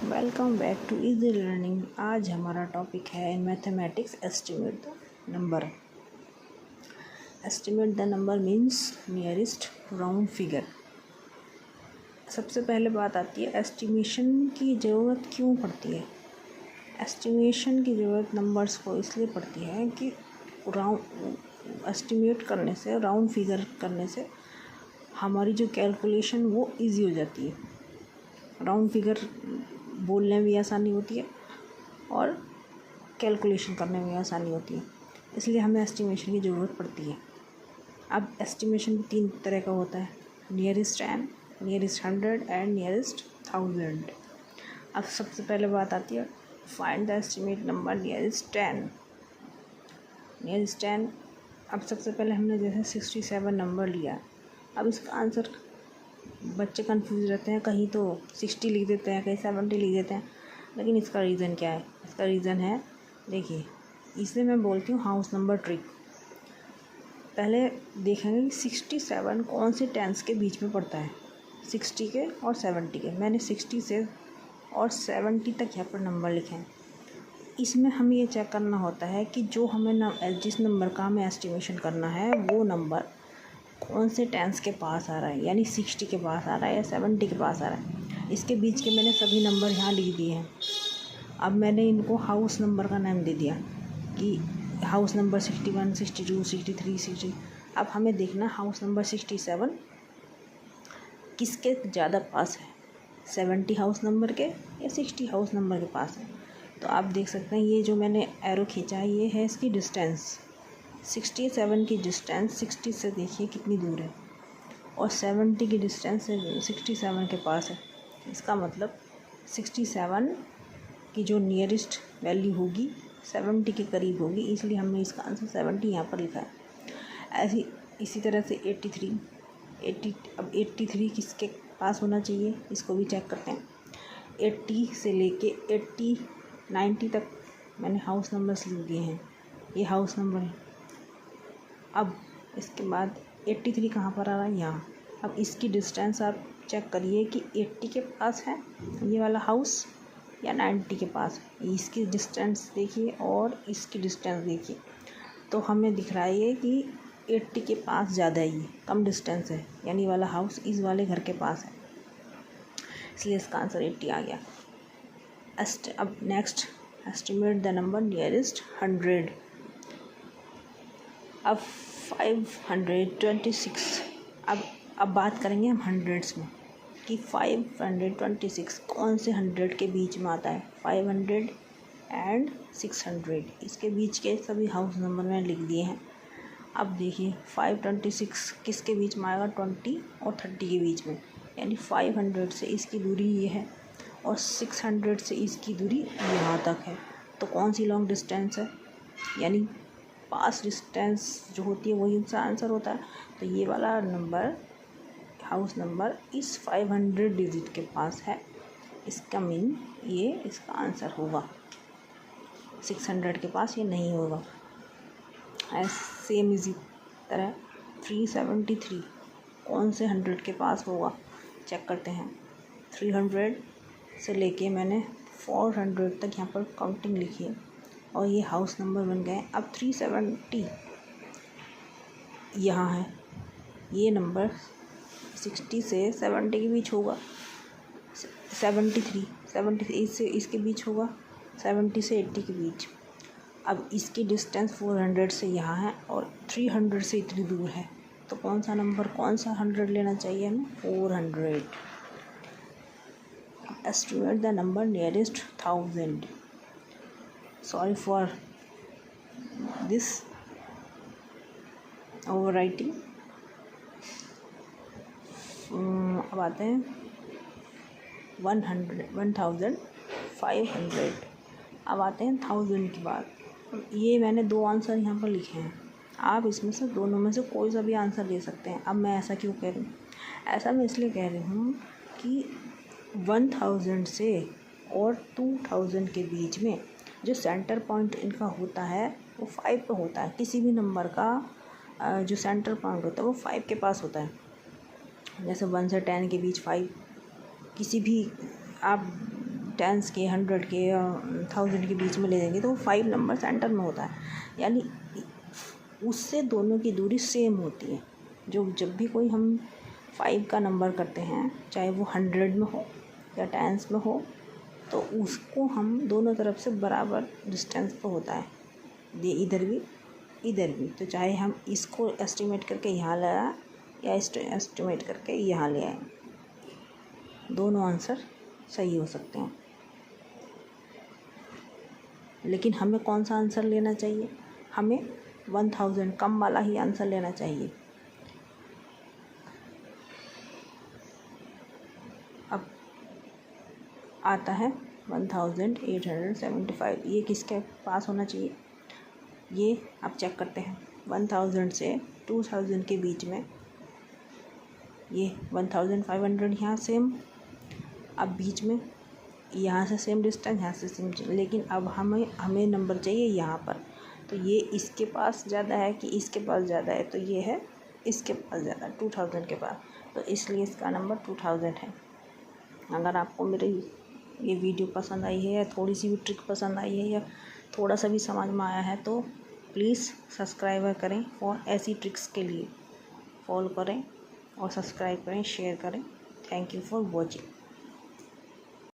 Welcome back to easy learning. आज हमारा topic है in mathematics estimate the number. Estimate the number means nearest round figure. सबसे पहले बात आती है एस्टिमेशन की ज़रूरत क्यों पड़ती है। एस्टिमेशन की ज़रूरत नंबर्स को इसलिए पड़ती है कि राउंड एस्टिमेट करने से, राउंड फिगर करने से हमारी जो कैलकुलेशन वो इजी हो जाती है। राउंड फिगर बोलने में भी आसानी होती है और कैलकुलेशन करने में भी आसानी होती है, इसलिए हमें एस्टिमेशन की ज़रूरत पड़ती है। अब एस्टिमेशन भी 3 तरह का होता है, नियरेस्ट 10, नियरेस्ट 100 एंड नियरेस्ट 1000। अब सबसे पहले बात आती है find the estimate number nearest 10। Nearest 10, अब सबसे पहले हमने जैसे 67 नंबर लिया। अब इसका आंसर बच्चे कंफ्यूज रहते हैं, कहीं तो 60 लिख देते हैं, कहीं 70 लिख देते हैं, लेकिन इसका रीज़न क्या है। इसका रीज़न है, देखिए, इसे मैं बोलती हूँ हाउस नंबर ट्रिक। पहले देखेंगे कि 67 कौन से टेंस के बीच में पड़ता है, 60 के और 70 के। मैंने 60 से और 70 तक यहाँ पर नंबर लिखे हैं। इसमें हमें ये चेक करना होता है कि जो हमें जिस नंबर का हमें एस्टिमेशन करना है वो नंबर कौन से टेंस के पास आ रहा है, यानी 60 के पास आ रहा है या 70 के पास आ रहा है। इसके बीच के मैंने सभी नंबर यहाँ लिख दिए हैं। अब मैंने इनको हाउस नंबर का नाम दे दिया कि हाउस नंबर 61, 62, 63, 60। अब हमें देखना हाउस नंबर 67 किसके ज़्यादा पास है, 70 हाउस नंबर के या 60 हाउस नंबर के पास है। तो आप देख सकते हैं ये जो मैंने एरो खींचा है ये है इसकी डिस्टेंस। 67 की डिस्टेंस 60 से देखिए कितनी दूर है और 70 की डिस्टेंस 67 के पास है। इसका मतलब 67 की जो नियरेस्ट वैल्यू होगी 70 के करीब होगी, इसलिए हमने इसका आंसर 70 यहाँ पर लिखा है। इसी तरह से 80 अब 83 किसके पास होना चाहिए, इसको भी चेक करते हैं। 80 से लेके 90 तक मैंने हाउस नंबर्स लिख दिए हैं, ये हाउस नंबर है। अब इसके बाद 83 कहाँ पर आ रहा है, यहाँ। अब इसकी डिस्टेंस आप चेक करिए कि 80 के पास है ये वाला हाउस या 90 के पास है। इसकी डिस्टेंस देखिए और इसकी डिस्टेंस देखिए, तो हमें दिख रहा है ये कि 80 के पास ज़्यादा ही है, कम डिस्टेंस है, यानी वाला हाउस इस वाले घर के पास है, इसलिए इसका आंसर 80 आ गया। अब next estimate the number nearest 100। अब 526। अब बात करेंगे हम हंड्रेड्स में कि 526 कौन से 100 के बीच में आता है। 500 एंड 600 इसके बीच के सभी हाउस नंबर मैंने लिख दिए हैं। अब देखिए 526 किसके बीच में आएगा, 20 और 30 के बीच में, यानी 500 से इसकी दूरी ये है और 600 से इसकी दूरी यहाँ तक है। तो कौन सी लॉन्ग डिस्टेंस है, यानी पास डिस्टेंस जो होती है वही उसका आंसर होता है। तो ये वाला नंबर, हाउस नंबर इस 500 डिजिट के पास है, इसका मीन ये इसका आंसर होगा। 600 के पास ये नहीं होगा। सेम इसी तरह 373 कौन से 100 के पास होगा, चेक करते हैं। 300 से लेके मैंने 400 तक यहाँ पर काउंटिंग लिखी है और ये हाउस नंबर बन गए। अब 370 यहाँ है, ये नंबर 60 से 70 के बीच होगा। 73 से इसके बीच होगा, 70 से 80 के बीच। अब इसकी डिस्टेंस 400 से यहाँ है और 300 से इतनी दूर है, तो कौन सा 100 लेना चाहिए हमें, 400। Estimate the number nearest 1000। Sorry for this over writing. अब आते हैं 1500। अब आते हैं 1000 की बात। ये मैंने 2 आंसर यहाँ पर लिखे हैं, आप इसमें से दोनों में से कोई सा भी आंसर दे सकते हैं। अब मैं ऐसा क्यों कह रही हूँ, ऐसा मैं इसलिए कह रही हूँ कि 1000 से और 2000 के बीच में जो सेंटर पॉइंट इनका होता है वो 5 पे होता है। किसी भी नंबर का जो सेंटर पॉइंट होता है वो 5 के पास होता है। जैसे 1 से 10 के बीच 5, किसी भी आप टेंस के, 100 के या 1000 के बीच में ले जाएंगे तो वो 5 नंबर सेंटर में होता है, यानी उससे दोनों की दूरी सेम होती है। जब भी कोई हम 5 का नंबर करते हैं, चाहे वो 100 में हो या टेंस में हो, तो उसको हम दोनों तरफ से बराबर डिस्टेंस पे होता है, ये इधर भी। तो चाहे हम इसको एस्टिमेट करके यहाँ ले आए या एस्टिमेट करके यहाँ ले आए, दोनों आंसर सही हो सकते हैं। लेकिन हमें कौन सा आंसर लेना चाहिए? हमें 1000 कम वाला ही आंसर लेना चाहिए। अब आता है 1875, ये किसके पास होना चाहिए? ये अब चेक करते हैं। 1000 से 2000 के बीच में ये 1500 यहाँ सेम, अब बीच में यहाँ से सेम डिस्टेंस, यहाँ से सेम, लेकिन अब हमें नंबर चाहिए यहाँ पर। तो ये इसके पास ज़्यादा है कि इसके पास ज़्यादा है? तो ये है इसके पास ज़्यादा, 2000 के पास, तो इसलिए इसका नंबर 2000 है। अगर आपको मेरी ये वीडियो पसंद आई है या थोड़ी सी भी ट्रिक पसंद आई है या थोड़ा सा भी समझ में आया है तो प्लीज़ सब्सक्राइब करें, और ऐसी ट्रिक्स के लिए फॉलो करें और सब्सक्राइब करें, शेयर करें। Thank you for watching.